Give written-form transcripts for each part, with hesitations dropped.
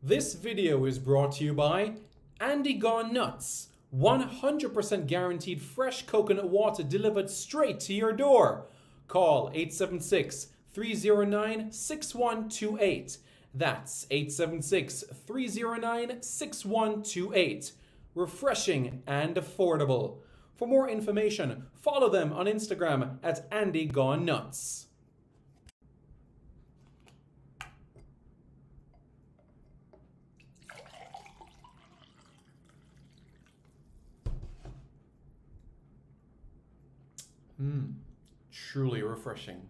This video is brought to you by Andy Gone Nuts. 100% guaranteed fresh coconut water delivered straight to your door. Call 876-309-6128. That's 876-309-6128. Refreshing and affordable. For more information, follow them on Instagram at Andy Gone Nuts. Truly refreshing.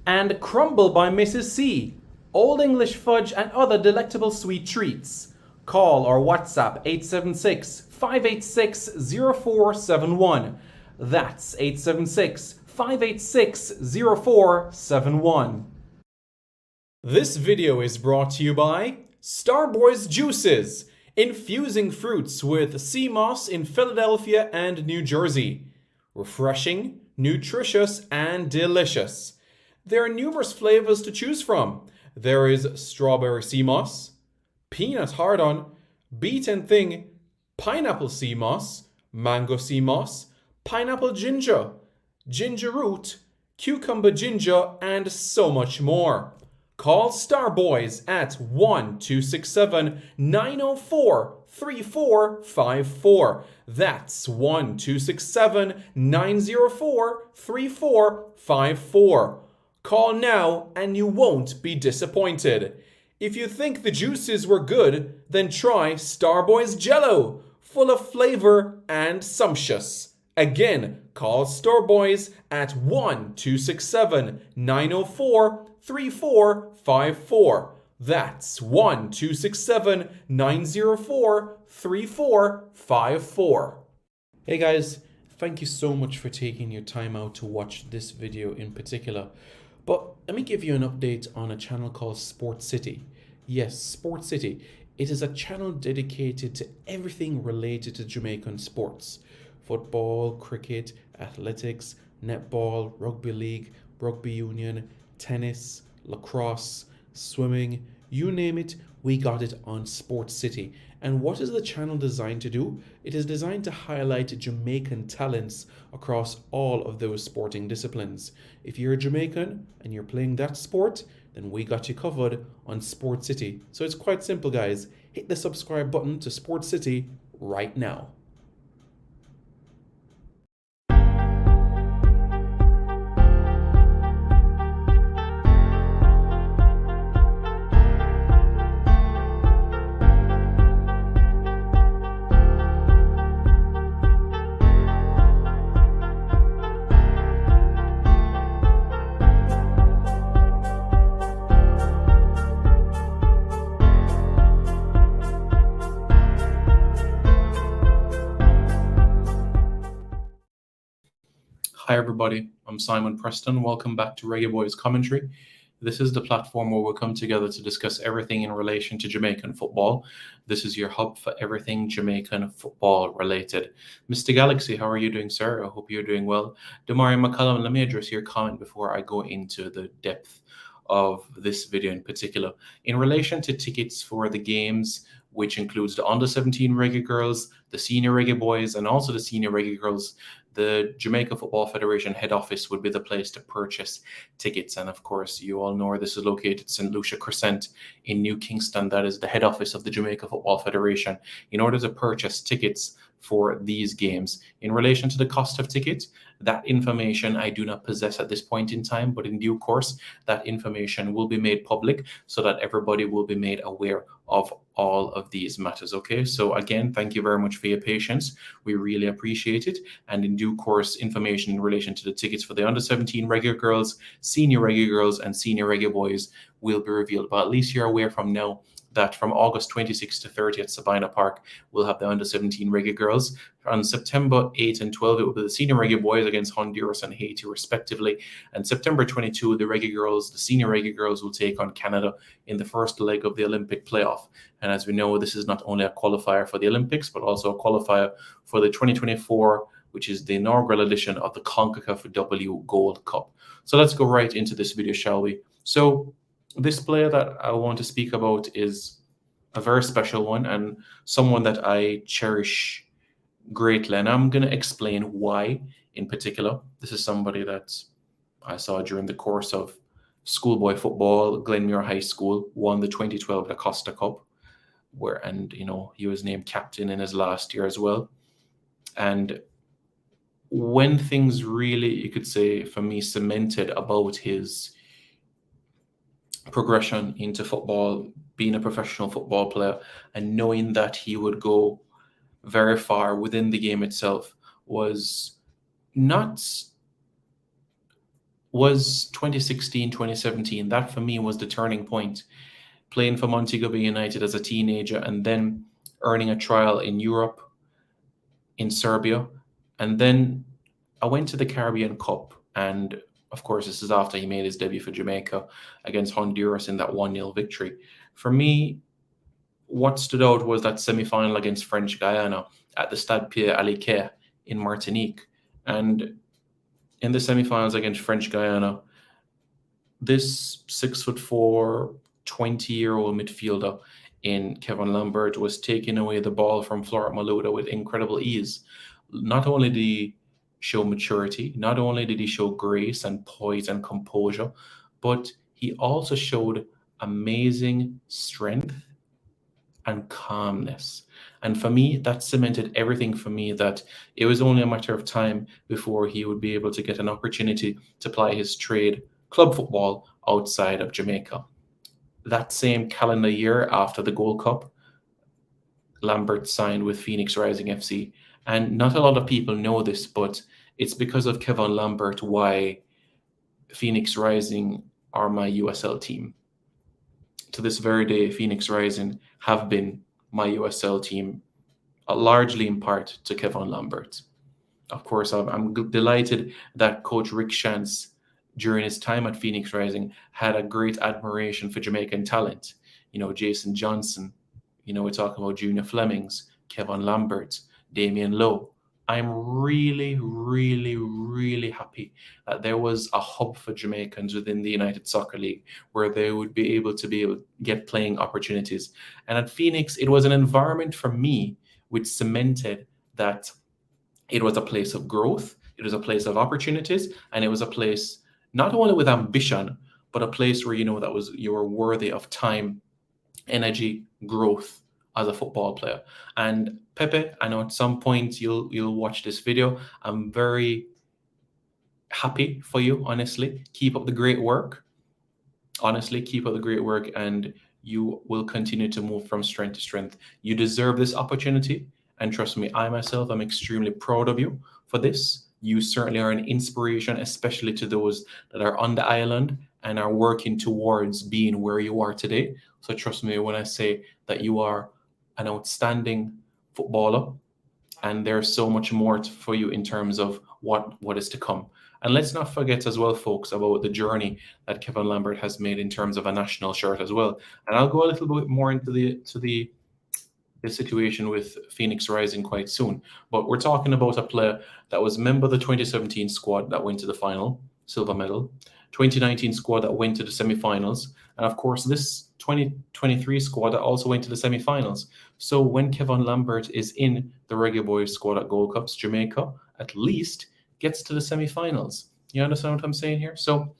And Crumble by Mrs. C. Old English fudge and other delectable sweet treats. Call or WhatsApp 876-586-0471. That's 876-586-0471. This video is brought to you by Starboy's Juices, infusing fruits with sea moss in Philadelphia and New Jersey. Refreshing, nutritious, and delicious. There are numerous flavors to choose from. There is strawberry sea moss, peanut hard-on, beaten thing, pineapple sea moss, mango sea moss, pineapple ginger, ginger root, cucumber ginger, and so much more. Call Starboys at 1-267-904-3454. That's 1-267-904-3454. Call now and you won't be disappointed. If you think the juices were good, then try Starboy's Jello, full of flavor and sumptuous. Again, call Starboys at 1-267-904-3454. That's 1-267-904-3454. Hey guys, thank you so much for taking your time out to watch this video in particular. But let me give you an update on a channel called Sport City. Yes, Sport City. It is a channel dedicated to everything related to Jamaican sports. Football, cricket, athletics, netball, rugby league, rugby union, tennis, lacrosse, swimming, you name it, we got it on Sports City. And what is the channel designed to do? It is designed to highlight Jamaican talents across all of those sporting disciplines. If you're a Jamaican and you're playing that sport, then we got you covered on Sports City. So it's quite simple, guys. Hit the subscribe button to Sports City right now. Hi everybody, I'm Simon Preston. Welcome back to Reggae Boy's Commentary. This is the platform where we'll come together to discuss everything in relation to Jamaican football. This is your hub for everything Jamaican football related. Mr. Galaxy, how are you doing, sir? I hope you're doing well. Damari McCallum, let me address your comment before I go into the depth of this video in particular. In relation to tickets for the games, which includes the under-17 Reggae girls, the senior Reggae boys, and also the senior Reggae girls, the Jamaica Football Federation head office would be the place to purchase tickets. And of course, you all know where this is located, St. Lucia Crescent in New Kingston. That is the head office of the Jamaica Football Federation. In order to purchase tickets for these games, in relation to the cost of tickets, that information I do not possess at this point in time, but in due course, that information will be made public so that everybody will be made aware of all of these matters. Okay, so again, thank you very much for your patience. We really appreciate it. And in due course, information in relation to the tickets for the under-17 Reggae girls, senior Reggae girls, and senior Reggae boys will be revealed. But at least you're aware from now that from August 26th to 30th at Sabina Park, we'll have the under-17 Reggae girls. On September 8th and 12th, it will be the senior Reggae boys against Honduras and Haiti, respectively. And September 22, the Reggae girls, the senior Reggae girls, will take on Canada in the first leg of the Olympic playoff. And as we know, this is not only a qualifier for the Olympics, but also a qualifier for the 2024, which is the inaugural edition of the CONCACAF W Gold Cup. So let's go right into this video, shall we? So this player that I want to speak about is a very special one and someone that I cherish greatly. And I'm going to explain why in particular. This is somebody that I saw during the course of schoolboy football. Glenmuir High School won the 2012 Da Costa Cup, and he was named captain in his last year as well. And when things really, you could say, for me, cemented about his progression into football, being a professional football player, and knowing that he would go very far within the game itself was not was 2016, 2017. That for me was the turning point. Playing for Montego Bay United as a teenager and then earning a trial in Europe, in Serbia. And then I went to the Caribbean Cup. And of course, this is after he made his debut for Jamaica against Honduras in that 1-0 victory. For me, what stood out was that semi-final against French Guyana at the Stade Pierre Aliquet in Martinique. And in the semi-finals against French Guyana, this 6'4", 20-year-old midfielder in Kevon Lambert was taking away the ball from Florent Malouda with incredible ease. Not only did he show maturity, not only did he show grace and poise and composure, but he also showed amazing strength and calmness. And for me, that cemented everything for me, that it was only a matter of time before he would be able to get an opportunity to ply his trade, club football, outside of Jamaica. That same calendar year after the Gold Cup, Lambert signed with Phoenix Rising FC. And not a lot of people know this, but it's because of Kevon Lambert why Phoenix Rising are my USL team. To this very day, Phoenix Rising have been my USL team, largely in part to Kevon Lambert. Of course, I'm delighted that Coach Rick Shantz, during his time at Phoenix Rising, had a great admiration for Jamaican talent. Jason Johnson, we're talking about Junior Flemings, Kevon Lambert, Damian Lowe. I'm really, really, really happy that there was a hub for Jamaicans within the United Soccer League where they would be able to get playing opportunities. And at Phoenix, it was an environment for me which cemented that it was a place of growth, it was a place of opportunities, and it was a place not only with ambition, but a place where that you were worthy of time, energy, growth as a football player. And Pepe, I know at some point you'll watch this video. I'm very happy for you, honestly. Keep up the great work. Honestly, keep up the great work, and you will continue to move from strength to strength. You deserve this opportunity, and trust me, I myself am extremely proud of you for this. You certainly are an inspiration, especially to those that are on the island and are working towards being where you are today. So trust me when I say that you are an outstanding footballer, and there's so much more for you in terms of what is to come. And let's not forget as well, folks, about the journey that Kevon Lambert has made in terms of a national shirt as well. And I'll go a little bit more into the situation with Phoenix Rising quite soon. But we're talking about a player that was member of the 2017 squad that went to the final, silver medal, 2019 squad that went to the semi-finals, and of course this 2023 squad that also went to the semi-finals. So when Kevon Lambert is in the Reggae Boys squad at Gold Cups, Jamaica at least gets to the semi-finals. You understand what I'm saying here? So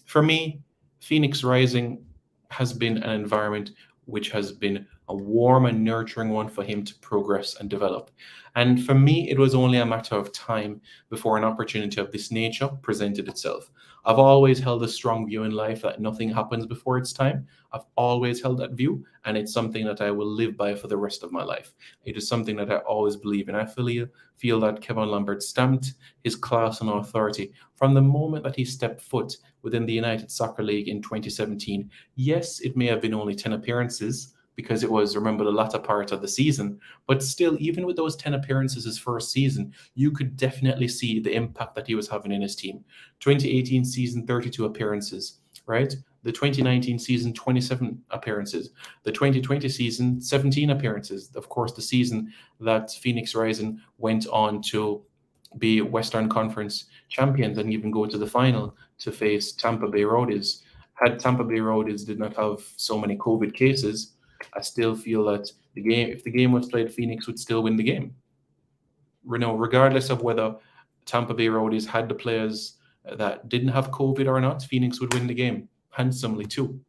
for me, Phoenix Rising has been an environment which has been a warm and nurturing one for him to progress and develop. And for me, it was only a matter of time before an opportunity of this nature presented itself. I've always held a strong view in life that nothing happens before its time. I've always held that view, and it's something that I will live by for the rest of my life. It is something that I always believe in. I feel that Kevon Lambert stamped his class and authority from the moment that he stepped foot within the United Soccer League in 2017. Yes, it may have been only 10 appearances, because it was, remember, the latter part of the season. But still, even with those 10 appearances his first season, you could definitely see the impact that he was having in his team. 2018 season, 32 appearances, right? The 2019 season, 27 appearances. The 2020 season, 17 appearances. Of course, the season that Phoenix Rising went on to be Western Conference champions and even go to the final to face Tampa Bay Rowdies. Had Tampa Bay Rowdies did not have so many COVID cases, I still feel that if the game was played, Phoenix would still win the game. Regardless of whether Tampa Bay Rowdies had the players that didn't have COVID or not, Phoenix would win the game handsomely too.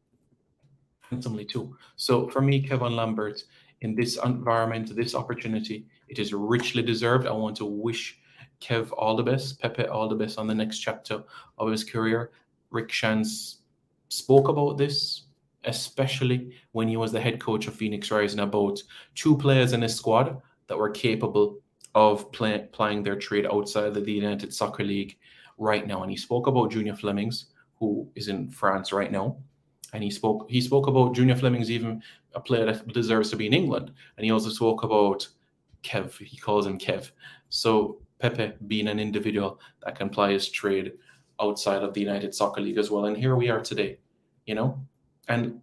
Handsomely too. So for me, Kevon Lambert, in this environment, this opportunity, it is richly deserved. I want to wish Kev all the best, Pepe all the best on the next chapter of his career. Rick Shans spoke about this, especially when he was the head coach of Phoenix Rising, about two players in his squad that were capable of playing their trade outside of the United Soccer League right now. And he spoke about Junior Flemings, who is in France right now. And he spoke about Junior Flemings, even a player that deserves to be in England. And he also spoke about Kev. He calls him Kev. So Pepe being an individual that can ply his trade outside of the United Soccer League as well. And here we are today, And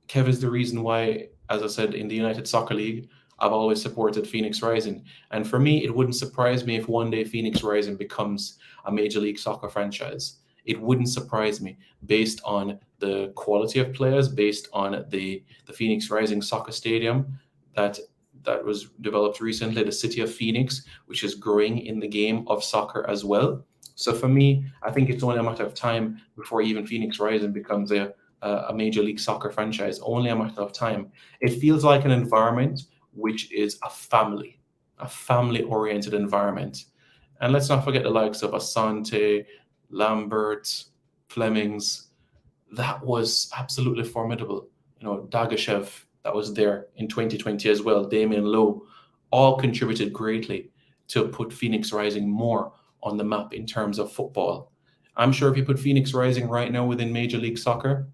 Kev is the reason why, as I said, in the United Soccer League, I've always supported Phoenix Rising. And for me, it wouldn't surprise me if one day Phoenix Rising becomes a Major League Soccer franchise. It wouldn't surprise me based on the quality of players, based on the Phoenix Rising Soccer Stadium that was developed recently, the city of Phoenix, which is growing in the game of soccer as well. So for me, I think it's only a matter of time before even Phoenix Rising becomes a Major League Soccer franchise, only a matter of time. It feels like an environment which is a family-oriented environment. And let's not forget the likes of Asante, Lambert, Flemings. That was absolutely formidable. Dagashev, that was there in 2020 as well, Damien Lowe, all contributed greatly to put Phoenix Rising more on the map in terms of football. I'm sure if you put Phoenix Rising right now within Major League Soccer,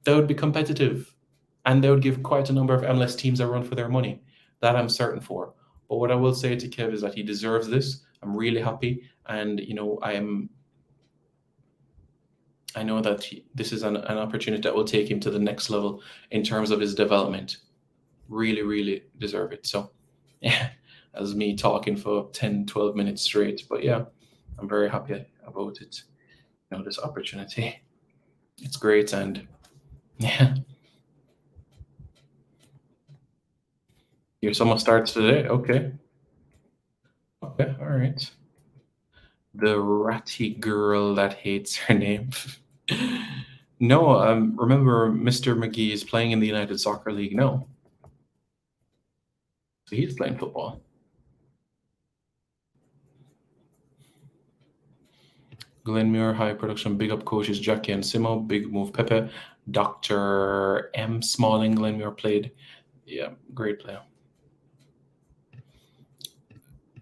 they would be competitive. And they would give quite a number of MLS teams a run for their money. That I'm certain for. But what I will say to Kev is that he deserves this. I'm really happy. And, I know that this is an opportunity that will take him to the next level in terms of his development. Really, really deserve it. So, yeah, as me talking for 10, 12 minutes straight. But yeah, I'm very happy about it. This opportunity. It's great. And yeah. Your summer starts today? Okay. Okay, all right. The ratty girl that hates her name. No, remember Mr. McGee is playing in the United Soccer League now. So he's playing football. Glenmuir High Production, big up coaches Jackie and Simo, big move Pepe. Dr. M. Smalling, Glenmuir played. Yeah, great player.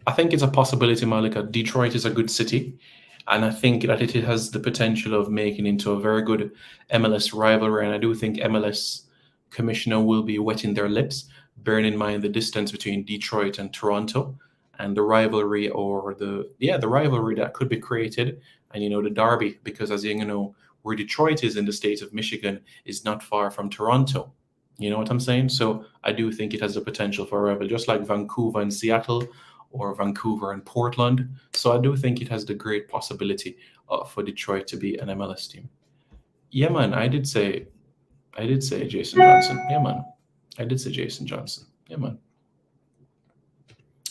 I think it's a possibility, Malika. Detroit is a good city, and I think that it has the potential of making into a very good MLS rivalry. And I do think MLS commissioner will be wetting their lips, bearing in mind the distance between Detroit and Toronto, and the rivalry the rivalry that could be created, and the derby, because as you know, where Detroit is in the state of Michigan is not far from Toronto. You know what I'm saying? So I do think it has the potential for a rival, just like Vancouver and Seattle, or Vancouver and Portland. So I do think it has the great possibility for Detroit to be an MLS team. Yeah, man, I did say Jason Johnson. Yeah, man, I did say Jason Johnson. Yeah, man.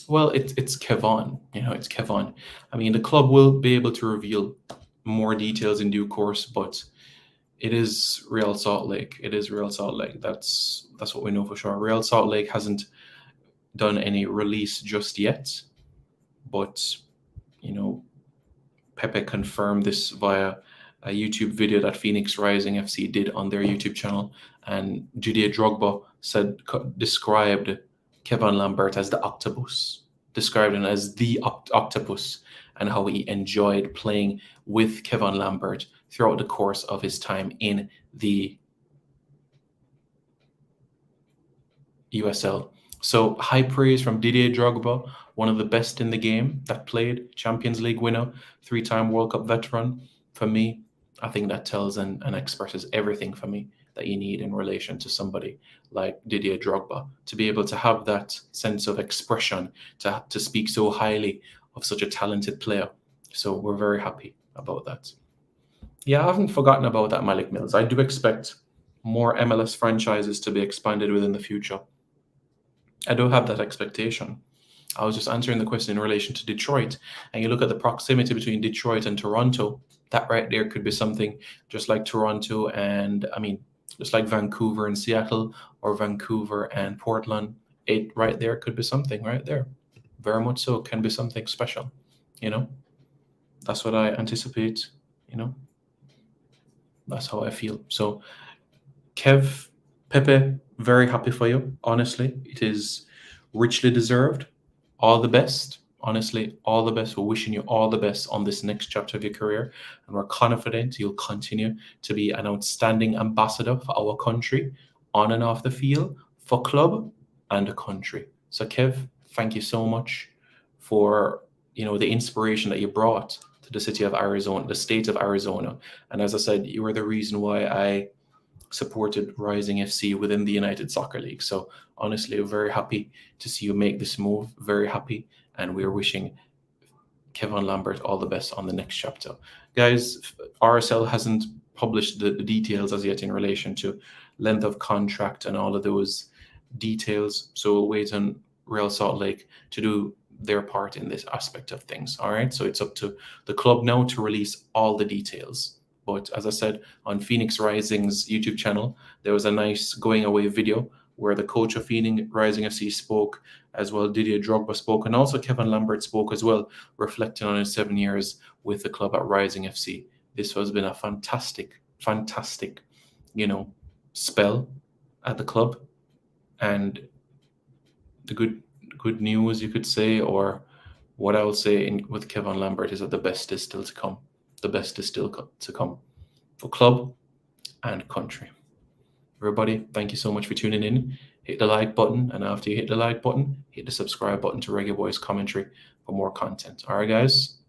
Well, it's Kevon. It's Kevon. I mean, the club will be able to reveal more details in due course, but it is Real Salt Lake. It is Real Salt Lake. That's what we know for sure. Real Salt Lake hasn't done any release just yet, but Pepe confirmed this via a YouTube video that Phoenix Rising FC did on their YouTube channel, and Didier Drogba described Kevon Lambert as the octopus, described him as the octopus, and how he enjoyed playing with Kevon Lambert throughout the course of his time in the USL. So high praise from Didier Drogba, one of the best in the game that played, Champions League winner, 3-time World Cup veteran. For me, I think that tells and expresses everything for me that you need in relation to somebody like Didier Drogba, to be able to have that sense of expression, to speak so highly of such a talented player. So we're very happy about that. Yeah, I haven't forgotten about that Malik Mills. I do expect more MLS franchises to be expanded within the future. I do have that expectation. I was just answering the question in relation to Detroit, and you look at the proximity between Detroit and Toronto, that right there could be something just like Toronto and, just like Vancouver and Seattle, or Vancouver and Portland. It right there could be something right there. Very much so, can be something special, you know? That's what I anticipate, you know? That's how I feel. So, Pepe, very happy for you, honestly. It is richly deserved. All the best. Honestly, all the best. We're wishing you all the best on this next chapter of your career. And we're confident you'll continue to be an outstanding ambassador for our country, on and off the field, for club and the country. So, Kev, thank you so much for the inspiration that you brought to the city of Arizona, the state of Arizona. And as I said, you were the reason why I supported Rising FC within the United Soccer League. So honestly, we're very happy to see you make this move. Very happy. And we're wishing Kevon Lambert all the best on the next chapter. Guys, RSL hasn't published the details as yet in relation to length of contract and all of those details. So we'll wait on Real Salt Lake to do their part in this aspect of things. All right. So it's up to the club now to release all the details. But as I said, on Phoenix Rising's YouTube channel, there was a nice going away video where the coach of Phoenix Rising FC spoke, as well Didier Drogba spoke, and also Kevon Lambert spoke as well, reflecting on his 7 years with the club at Rising FC. This has been a fantastic, spell at the club. And the good news, you could say, or what I would say with Kevon Lambert, is that the best is still to come. The best is still to come for club and country. Everybody, thank you so much for tuning in. Hit the like button, and after you hit the like button, hit the subscribe button to Reggae Boy's commentary for more content. All right, guys,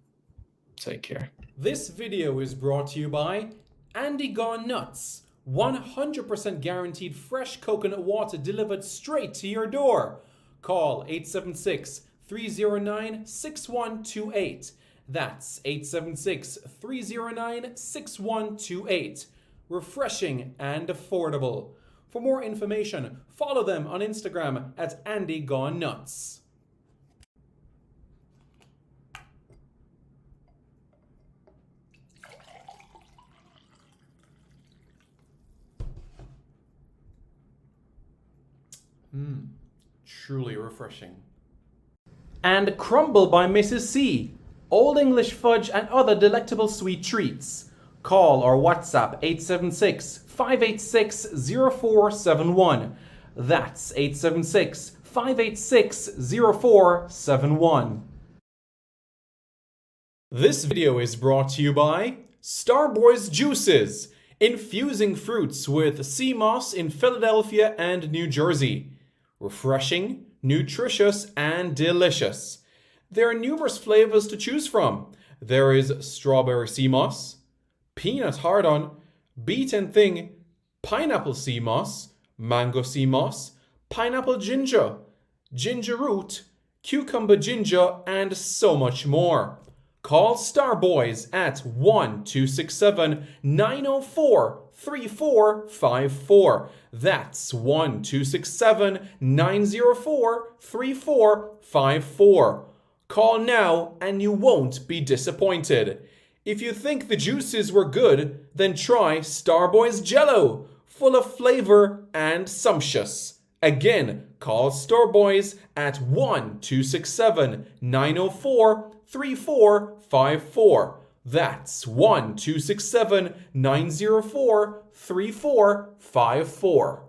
take care. This video is brought to you by Andy Gone Nuts. 100% guaranteed fresh coconut water delivered straight to your door. Call 876-309-6128. That's 876-309-6128. Refreshing and affordable. For more information, follow them on Instagram at Andy Gone Nuts. Truly refreshing. And Crumble by Mrs. C. Old English fudge and other delectable sweet treats. Call or WhatsApp 876-586-0471. That's 876-586-0471. This video is brought to you by Starboy's Juices, infusing fruits with sea moss in Philadelphia and New Jersey. Refreshing, nutritious, and delicious. There are numerous flavors to choose from. There is strawberry sea moss, peanut hard-on, beet and thing, pineapple sea moss, mango sea moss, pineapple ginger, ginger root, cucumber ginger, and so much more. Call Starboys at 1-267-904-3454. That's 1-267-904-3454. Call now and you won't be disappointed. If you think the juices were good, then try Starboy's Jello, full of flavor and sumptuous. Again, call Starboys at 1-267-904-3454. That's 1-267-904-3454.